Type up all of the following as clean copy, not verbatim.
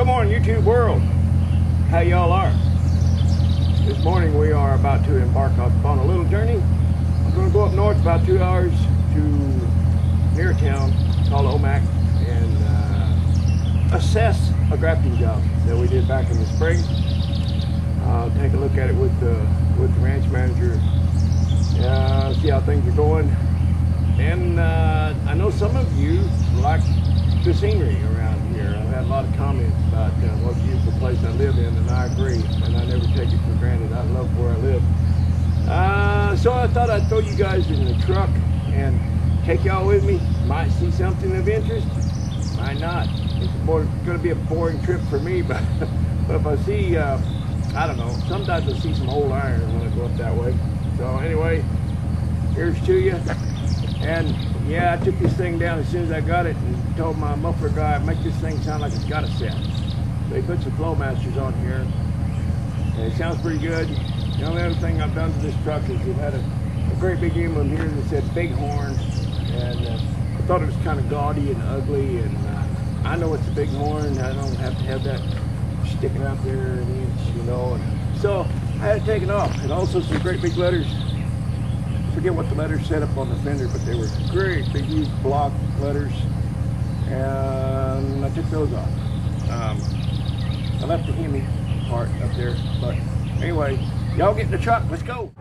Come on, YouTube world. How y'all are? This morning we are about to embark upon a little journey. I'm going to go up north about 2 hours to near a town called Omak and assess a grafting job that we did back in the spring. Take a look at it with the ranch manager. See how things are going. And I know some of you like the scenery around here. I've had a lot of comments about what a beautiful place I live in, and I agree, and I never take it for granted. I love where I live. So I thought I'd throw you guys in the truck and take y'all with me. Might see something of interest, might not. It's going to be a boring trip for me, but if I see, I don't know, sometimes I see some old iron when I go up that way. So anyway, here's to you. And yeah, I took this thing down as soon as I got it and told my muffler guy, make this thing sound like it's got a set. So he put some Flowmasters on here, and it sounds pretty good. The only other thing I've done to this truck is we've had a great big emblem here that said Bighorn, and I thought it was kind of gaudy and ugly, and I know it's a Bighorn. I don't have to have that sticking out there an inch, you know. And so I had it taken off, and also some great big letters. I forget what the letters said up on the fender, but they were great big huge block letters, and I took those off. I left the Hemi part up there, but anyway, y'all get in the truck, let's go.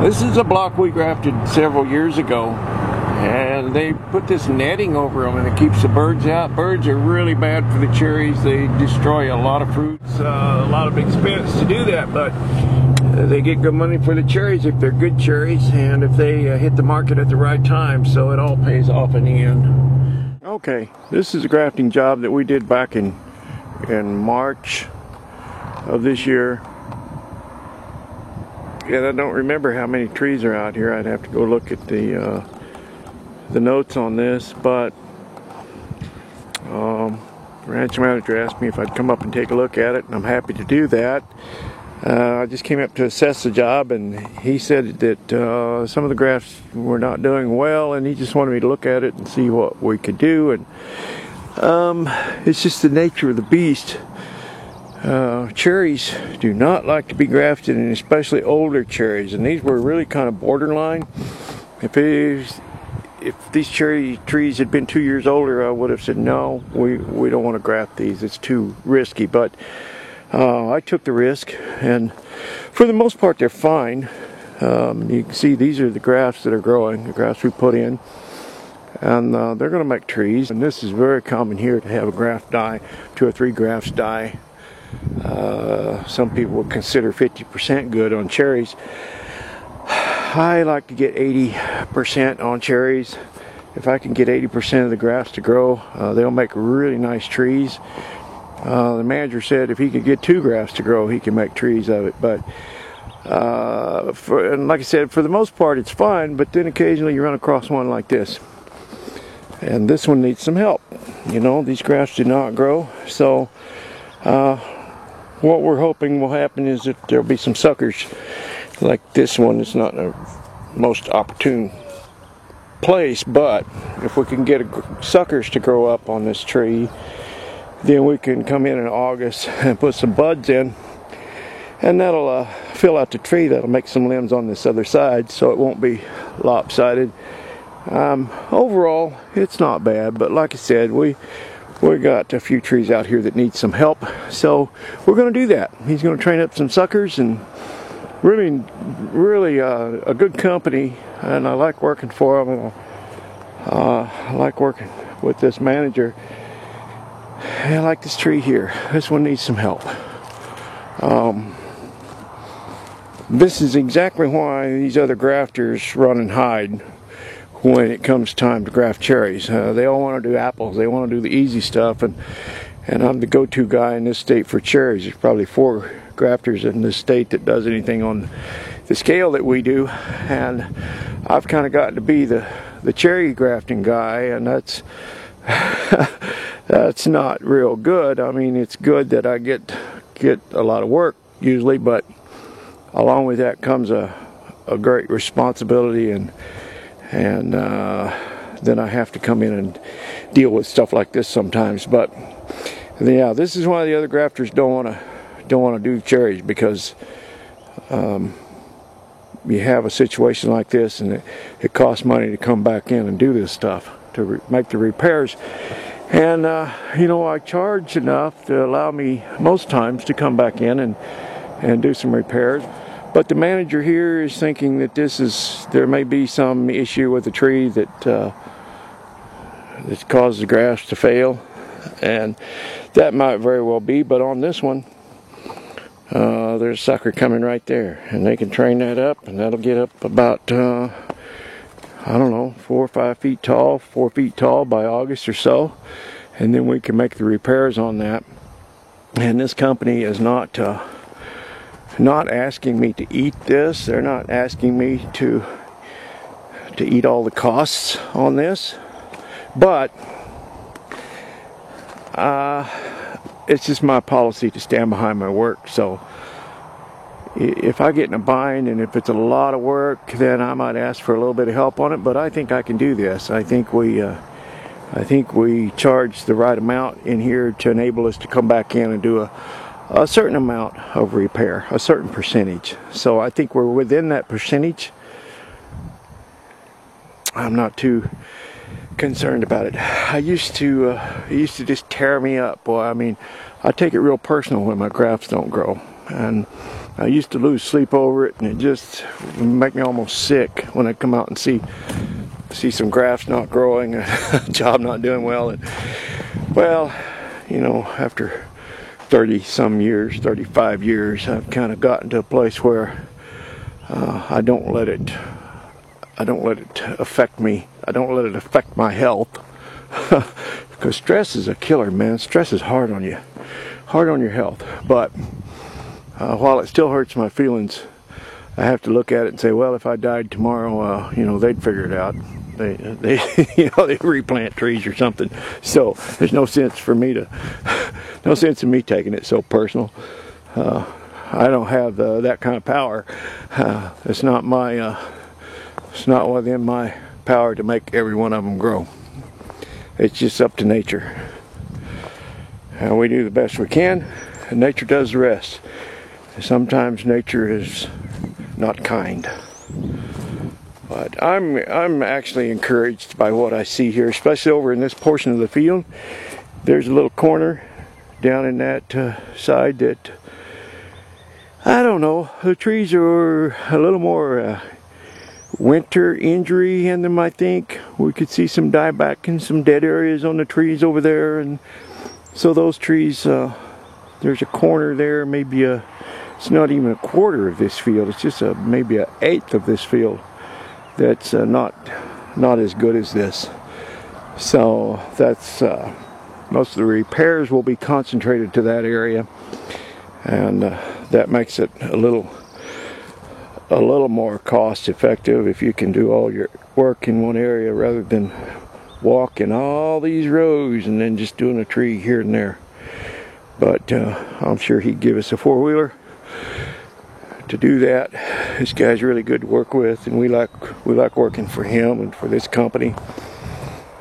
This is a block we grafted several years ago, and they put this netting over them and it keeps the birds out. Birds are really bad for the cherries. They destroy a lot of fruits, a lot of expense to do that, but they get good money for the cherries if they're good cherries and if they hit the market at the right time, so it all pays off in the end. Okay, this is a grafting job that we did back in March of this year. And I don't remember how many trees are out here. I'd have to go look at the notes on this, but the ranch manager asked me if I'd come up and take a look at it, and I'm happy to do that. I just came up to assess the job, and he said that some of the grafts were not doing well, and he just wanted me to look at it and see what we could do. And it's just the nature of the beast. Cherries do not like to be grafted, and especially older cherries, and these were really kind of borderline. If these cherry trees had been 2 years older, I would have said no, we don't want to graft these, it's too risky. But I took the risk, and for the most part they're fine. You can see these are the grafts that are growing, the grafts we put in, and they're going to make trees. And this is very common here to have a graft die, 2 or 3 grafts die. Some people would consider 50% good on cherries. I like to get 80% on cherries. If I can get 80% of the grafts to grow, they'll make really nice trees. The manager said if he could get 2 grafts to grow, he can make trees of it. But and like I said, for the most part it's fine, but then occasionally you run across one like this, and this one needs some help. You know, these grafts do not grow. So what we're hoping will happen is that there'll be some suckers like this one. It's not the most opportune place, but if we can get suckers to grow up on this tree, then we can come in August and put some buds in, and that'll fill out the tree. That'll make some limbs on this other side, so it won't be lopsided. Overall, it's not bad, but like I said, we got a few trees out here that need some help, so we're going to do that. He's going to train up some suckers, and really a good company, and I like working for him. I like working with this manager. I like this tree here. This one needs some help. This is exactly why these other grafters run and hide when it comes time to graft cherries. They all want to do apples. They want to do the easy stuff, and I'm the go-to guy in this state for cherries. There's probably 4 grafters in this state that does anything on the scale that we do, and I've kind of gotten to be the cherry grafting guy, and that's that's not real good. I mean, it's good that I get a lot of work usually, but along with that comes a great responsibility, and then I have to come in and deal with stuff like this sometimes. But And yeah, this is why the other grafters don't want to do cherries, because you have a situation like this, and it costs money to come back in and do this stuff, to make the repairs. And you know, I charge enough to allow me most times to come back in and do some repairs. But the manager here is thinking that there may be some issue with the tree that caused the grafts to fail, and that might very well be. But on this one, there's a sucker coming right there, and they can train that up, and that'll get up about I don't know, 4 or 5 feet tall, 4 feet tall by August or so, and then we can make the repairs on that. And this company is not asking me to eat this. They're not asking me to eat all the costs on this, but it's just my policy to stand behind my work. So if I get in a bind and if it's a lot of work, then I might ask for a little bit of help on it. But I think I can do this. I think we charge the right amount in here to enable us to come back in and do a certain amount of repair, a certain percentage. So I think we're within that percentage. I'm not too concerned about it. It used to just tear me up. Boy, I mean, I take it real personal when my grafts don't grow, and I used to lose sleep over it, and it just would make me almost sick when I come out and see some grafts not growing, a job not doing well. And well, you know, after 30-some years, 35 years, I've kind of gotten to a place where I don't let it affect me. I don't let it affect my health, because stress is a killer, man. Stress is hard on you, hard on your health. But while it still hurts my feelings, I have to look at it and say, well, if I died tomorrow, you know, they'd figure it out. They you know, they replant trees or something. So there's no sense for me no sense in me taking it so personal. I don't have that kind of power. It's not within my power to make every one of them grow. It's just up to nature. And we do the best we can, and nature does the rest. Sometimes nature is not kind. But I'm actually encouraged by what I see here, especially over in this portion of the field. There's a little corner down in that side that, I don't know, the trees are a little more winter injury in them, I think. We could see some dieback and some dead areas on the trees over there, and so those trees, there's a corner there, maybe it's not even a quarter of this field, it's just maybe an eighth of this field that's not as good as this. So that's most of the repairs will be concentrated to that area, and that makes it a little more cost effective if you can do all your work in one area rather than walking all these rows and then just doing a tree here and there. But I'm sure he'd give us a four-wheeler to do that. This guy's really good to work with, and we like working for him and for this company.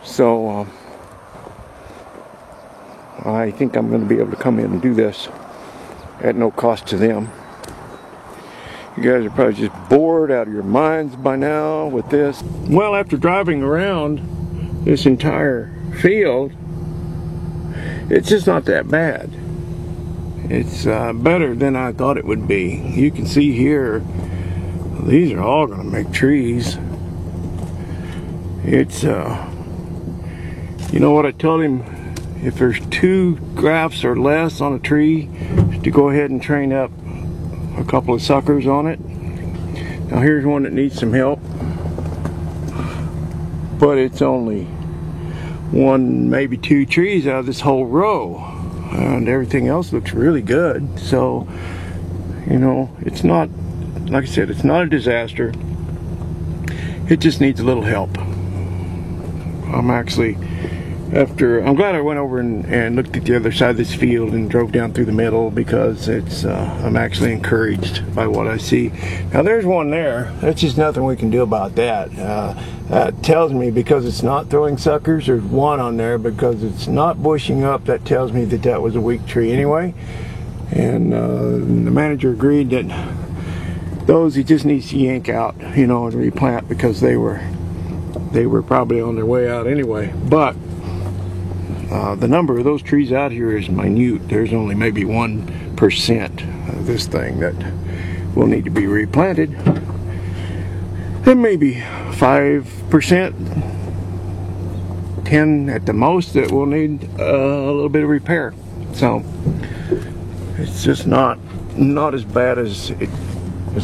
So I think I'm going to be able to come in and do this at no cost to them. You guys are probably just bored out of your minds by now with this. Well, after driving around this entire field, it's just not that bad. It's better than I thought it would be. You can see here, these are all going to make trees. It's, you know what I told him? If there's 2 grafts or less on a tree, to go ahead and train up a couple of suckers on it. Now here's one that needs some help, but it's only 1, maybe 2 trees out of this whole row, and everything else looks really good. So, you know, it's not, like I said, it's not a disaster. It just needs a little help. I'm actually I'm glad I went over and looked at the other side of this field and drove down through the middle, because it's I'm actually encouraged by what I see. Now there's one there. There's just nothing we can do about that. That tells me, because it's not throwing suckers, there's one on there. Because it's not bushing up, that tells me that that was a weak tree anyway. And the manager agreed that those he just needs to yank out, you know, and replant, because they were probably on their way out anyway. But the number of those trees out here is minute. There's only maybe 1% of this thing that will need to be replanted, and maybe 5%, 10 at the most, that will need a little bit of repair. So it's just not as bad as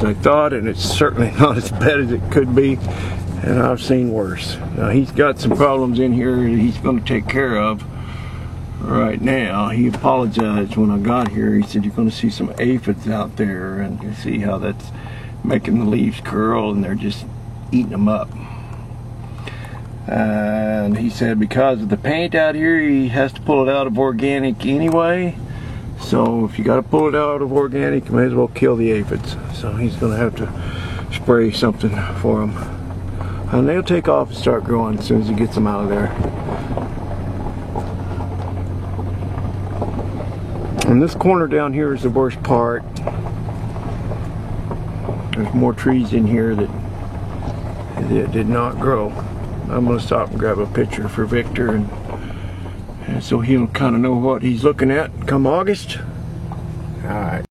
I thought, and it's certainly not as bad as it could be. And I've seen worse. Now he's got some problems in here that he's going to take care of right now. He apologized when I got here. He said, you're going to see some aphids out there, and you see how that's making the leaves curl, and they're just eating them up. And he said because of the paint out here, he has to pull it out of organic anyway. So if you got to pull it out of organic, you may as well kill the aphids. So he's going to have to spray something for them. And they'll take off and start growing as soon as he gets them out of there. And this corner down here is the worst part. There's more trees in here that did not grow. I'm going to stop and grab a picture for Victor, and so he'll kind of know what he's looking at come August. Alright.